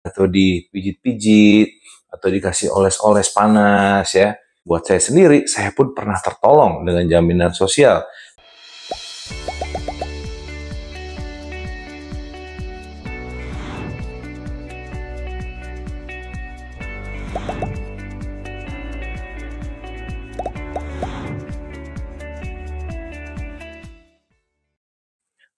atau dipijit-pijit, atau dikasih oles-oles panas ya. Buat saya sendiri, saya pun pernah tertolong dengan jaminan sosial.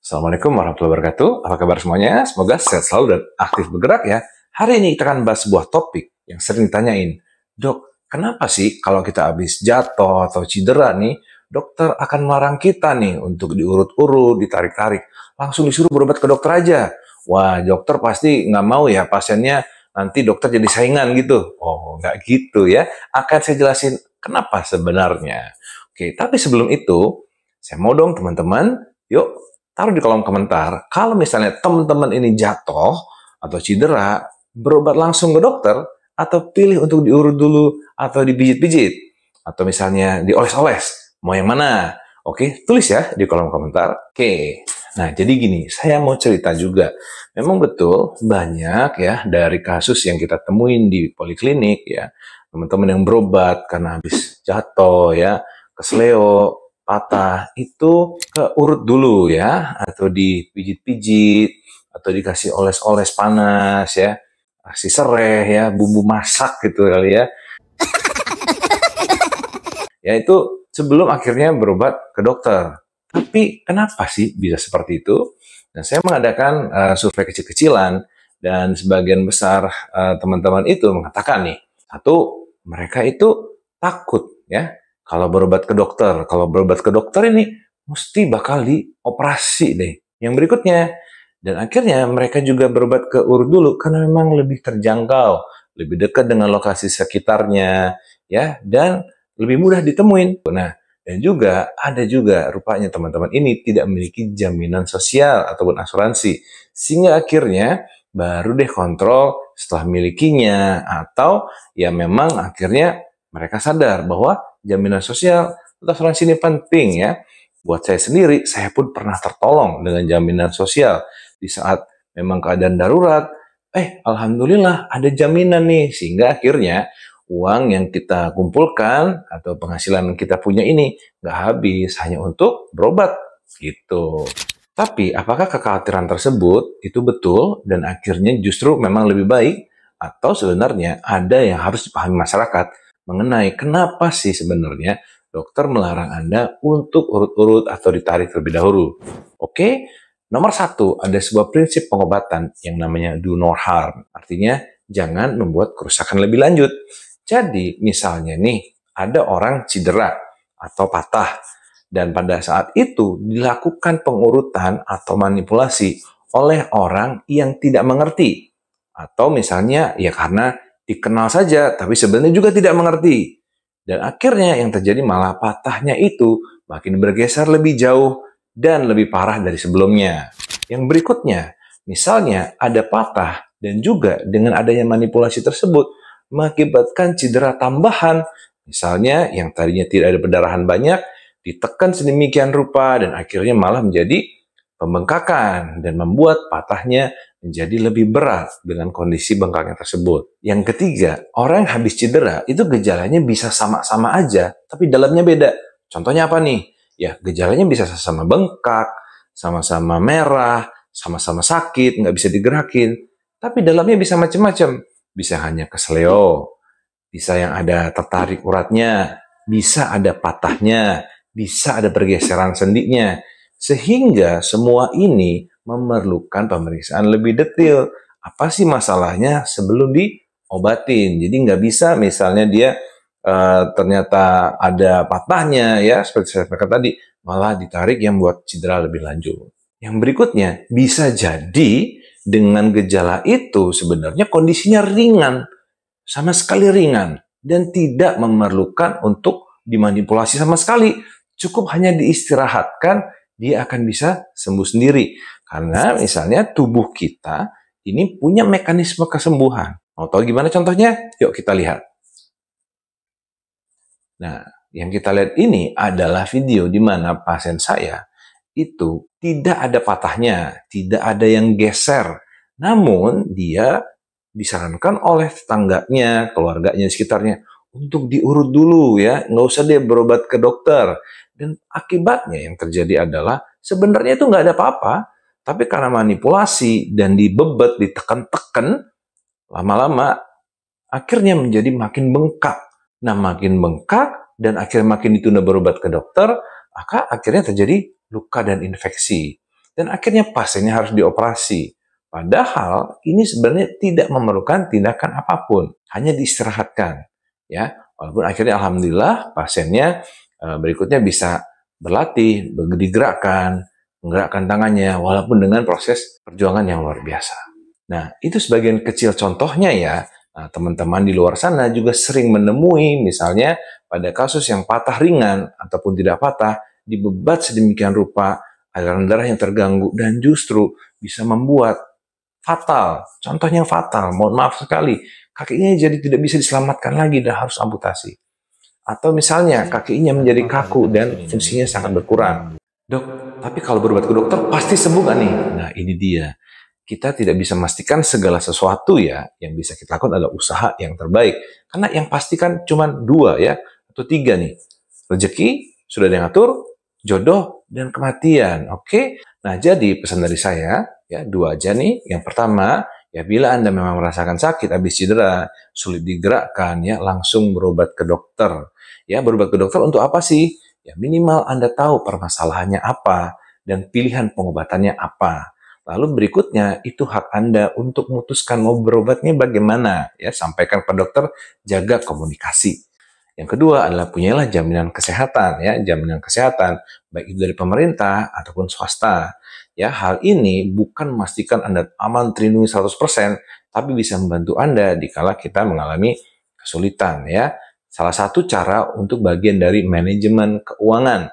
Assalamualaikum warahmatullahi wabarakatuh. Apa kabar semuanya? Semoga sehat selalu dan aktif bergerak ya. Hari ini kita akan bahas sebuah topik yang sering ditanyain. Dok, kenapa sih kalau kita habis jatuh atau cedera nih, dokter akan melarang kita nih untuk diurut-urut, ditarik-tarik. Langsung disuruh berobat ke dokter aja. Wah, dokter pasti nggak mau ya pasiennya nanti dokter jadi saingan gitu. Oh, nggak gitu ya. Akan saya jelasin kenapa sebenarnya. Oke, tapi sebelum itu, saya mau dong teman-teman, yuk taruh di kolom komentar, kalau misalnya teman-teman ini jatuh atau cedera, berobat langsung ke dokter, atau pilih untuk diurut dulu, atau dipijit-pijit, atau misalnya dioles-oles, mau yang mana? Oke, tulis ya di kolom komentar. Oke, nah jadi gini, saya mau cerita juga. Memang betul banyak ya dari kasus yang kita temuin di poliklinik ya, teman-teman yang berobat karena habis jatuh ya, kesleo, patah itu keurut dulu ya, atau dipijit-pijit, atau dikasih oles-oles panas ya, kasih sereh ya, bumbu masak gitu kali ya. Ya itu sebelum akhirnya berobat ke dokter. Tapi kenapa sih bisa seperti itu? Dan saya mengadakan survei kecil-kecilan dan sebagian besar teman-teman itu mengatakan nih, satu, mereka itu takut ya kalau berobat ke dokter. Kalau berobat ke dokter ini mesti bakal dioperasi deh. Yang berikutnya, dan akhirnya mereka juga berobat ke urut dulu karena memang lebih terjangkau, lebih dekat dengan lokasi sekitarnya ya, dan lebih mudah ditemuin. Nah, dan juga ada juga rupanya teman-teman ini tidak memiliki jaminan sosial ataupun asuransi. Sehingga akhirnya baru deh kontrol setelah milikinya, atau ya memang akhirnya mereka sadar bahwa jaminan sosial atau asuransi ini penting ya. Buat saya sendiri, saya pun pernah tertolong dengan jaminan sosial di saat memang keadaan darurat. Alhamdulillah ada jaminan nih, sehingga akhirnya uang yang kita kumpulkan atau penghasilan yang kita punya ini nggak habis hanya untuk berobat gitu. Tapi apakah kekhawatiran tersebut itu betul dan akhirnya justru memang lebih baik, atau sebenarnya ada yang harus dipahami masyarakat mengenai kenapa sih sebenarnya dokter melarang Anda untuk urut-urut atau ditarik terlebih dahulu? Oke, nomor satu, ada sebuah prinsip pengobatan yang namanya do no harm. Artinya jangan membuat kerusakan lebih lanjut. Jadi, misalnya nih, ada orang cedera atau patah, dan pada saat itu dilakukan pengurutan atau manipulasi oleh orang yang tidak mengerti. Atau misalnya, ya karena dikenal saja, tapi sebenarnya juga tidak mengerti. Dan akhirnya yang terjadi malah patahnya itu makin bergeser lebih jauh dan lebih parah dari sebelumnya. Yang berikutnya, misalnya ada patah dan juga dengan adanya manipulasi tersebut, mengakibatkan cedera tambahan. Misalnya yang tadinya tidak ada pendarahan banyak, ditekan sedemikian rupa dan akhirnya malah menjadi pembengkakan dan membuat patahnya menjadi lebih berat dengan kondisi bengkaknya tersebut. Yang ketiga, orang yang habis cedera itu gejalanya bisa sama-sama aja, tapi dalamnya beda. Contohnya apa nih? Ya, gejalanya bisa sama-sama bengkak, sama-sama merah, sama-sama sakit, nggak bisa digerakin. Tapi dalamnya bisa macam-macam. Bisa hanya kesleo, bisa yang ada tertarik uratnya, bisa ada patahnya, bisa ada pergeseran sendinya. Sehingga semua ini memerlukan pemeriksaan lebih detail. Apa sih masalahnya sebelum diobatin? Jadi nggak bisa misalnya dia ternyata ada patahnya ya, seperti saya katakan tadi, malah ditarik yang buat cedera lebih lanjut. Yang berikutnya, bisa jadi dengan gejala itu sebenarnya kondisinya ringan, sama sekali ringan, dan tidak memerlukan untuk dimanipulasi sama sekali. Cukup hanya diistirahatkan, dia akan bisa sembuh sendiri. Karena misalnya tubuh kita ini punya mekanisme kesembuhan. Mau tahu gimana contohnya? Yuk kita lihat. Nah, yang kita lihat ini adalah video di mana pasien saya itu tidak ada patahnya, tidak ada yang geser. Namun dia disarankan oleh tetangganya, keluarganya, sekitarnya untuk diurut dulu ya, nggak usah dia berobat ke dokter. Dan akibatnya yang terjadi adalah sebenarnya itu nggak ada apa-apa, tapi karena manipulasi dan dibebet, ditekan-tekan, lama-lama akhirnya menjadi makin bengkak. Nah, makin bengkak dan akhirnya makin ditunda berobat ke dokter, maka akhirnya terjadi luka dan infeksi. Dan akhirnya pasiennya harus dioperasi. Padahal ini sebenarnya tidak memerlukan tindakan apapun, hanya diistirahatkan. Ya, walaupun akhirnya alhamdulillah pasiennya berikutnya bisa berlatih, digerakkan, menggerakkan tangannya, walaupun dengan proses perjuangan yang luar biasa. Nah, itu sebagian kecil contohnya ya. Nah, teman-teman di luar sana juga sering menemui misalnya pada kasus yang patah ringan ataupun tidak patah, dibebat sedemikian rupa, aliran darah yang terganggu, dan justru bisa membuat fatal. Contohnya fatal, mohon maaf sekali, kakinya jadi tidak bisa diselamatkan lagi dan harus amputasi. Atau misalnya kakinya menjadi kaku dan fungsinya sangat berkurang. Dok, tapi kalau berobat ke dokter pasti sembuh nggak nih? Nah, ini dia. Kita tidak bisa memastikan segala sesuatu ya. Yang bisa kita lakukan adalah usaha yang terbaik. Karena yang pasti kan cuma 2 ya, atau 3 nih. Rezeki sudah diatur, jodoh, dan kematian. Oke? Nah, jadi pesan dari saya, ya 2 aja nih. Yang pertama, ya bila Anda memang merasakan sakit habis cedera, sulit digerakkan, ya langsung berobat ke dokter. Ya, berobat ke dokter untuk apa sih? Ya minimal Anda tahu permasalahannya apa dan pilihan pengobatannya apa. Lalu berikutnya itu hak Anda untuk memutuskan mau berobatnya bagaimana. Ya, sampaikan ke dokter, jaga komunikasi. Yang kedua adalah punyalah jaminan kesehatan, ya, jaminan kesehatan baik itu dari pemerintah ataupun swasta. Ya, hal ini bukan memastikan Anda aman terlindungi 100%, tapi bisa membantu Anda dikala kita mengalami kesulitan, ya. Salah satu cara untuk bagian dari manajemen keuangan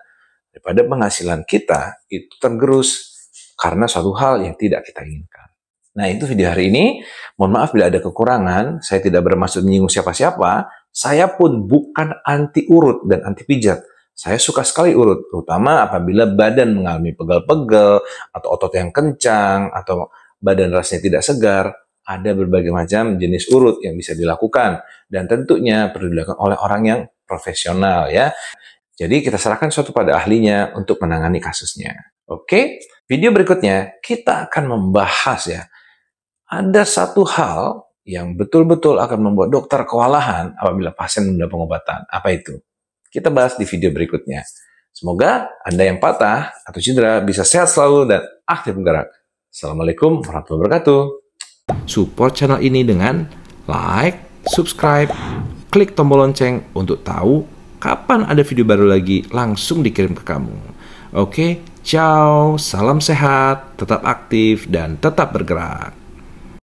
daripada penghasilan kita itu tergerus karena suatu hal yang tidak kita inginkan. Nah, itu video hari ini. Mohon maaf bila ada kekurangan. Saya tidak bermaksud menyinggung siapa-siapa. Saya pun bukan anti urut dan anti pijat. Saya suka sekali urut, terutama apabila badan mengalami pegel-pegel, atau otot yang kencang, atau badan rasanya tidak segar. Ada berbagai macam jenis urut yang bisa dilakukan. Dan tentunya perlu dilakukan oleh orang yang profesional ya. Jadi kita serahkan suatu pada ahlinya untuk menangani kasusnya. Oke, video berikutnya kita akan membahas ya. Ada satu hal yang betul-betul akan membuat dokter kewalahan apabila pasien menunda pengobatan. Apa itu? Kita bahas di video berikutnya. Semoga Anda yang patah atau cedera bisa sehat selalu dan aktif bergerak. Assalamualaikum warahmatullahi wabarakatuh. Support channel ini dengan like, subscribe, klik tombol lonceng untuk tahu kapan ada video baru lagi langsung dikirim ke kamu. Oke, ciao, salam sehat, tetap aktif dan tetap bergerak.